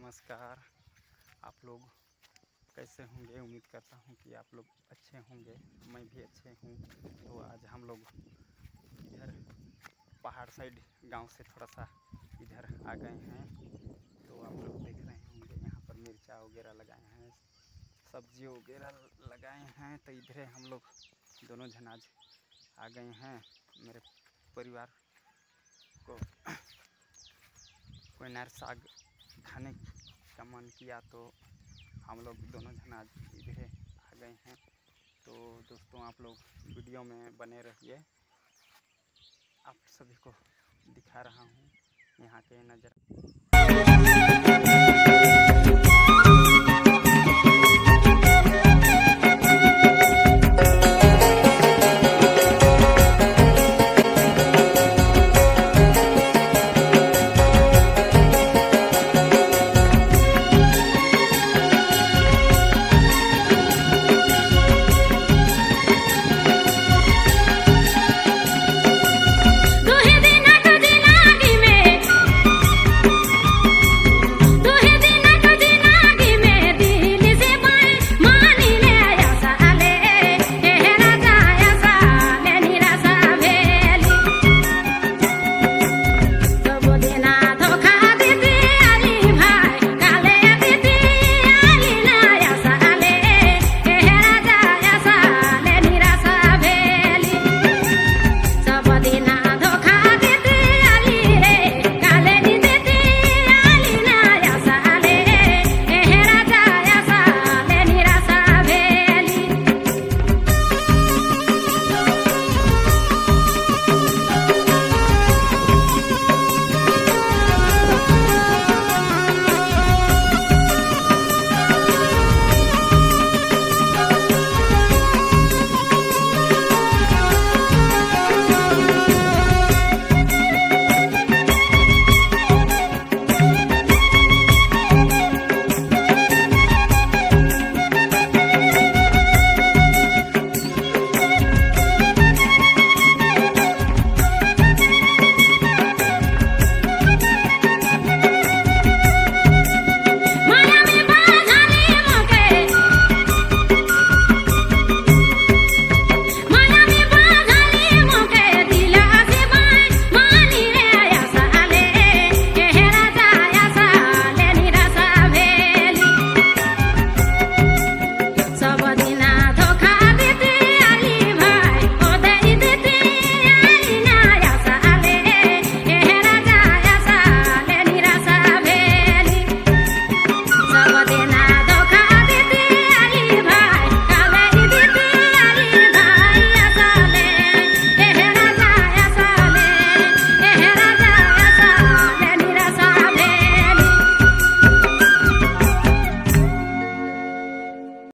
नमस्कार। आप लोग कैसे होंगे? उम्मीद करता हूँ कि आप लोग अच्छे होंगे। मैं भी अच्छे हूँ। तो आज हम लोग इधर पहाड़ साइड गांव से थोड़ा सा इधर आ गए हैं। तो आप लोग देख रहे होंगे यहाँ पर मिर्चा वगैरह लगाए हैं, सब्जी वगैरह लगाए हैं। तो इधर हम लोग दोनों जन आज आ गए हैं। मेरे परिवार को कोई नर साग खाने का मन किया तो हम लोग दोनों जन आज इधर आ गए हैं। तो दोस्तों, आप लोग वीडियो में बने रहिए। आप सभी को दिखा रहा हूँ यहाँ के नज़ारा।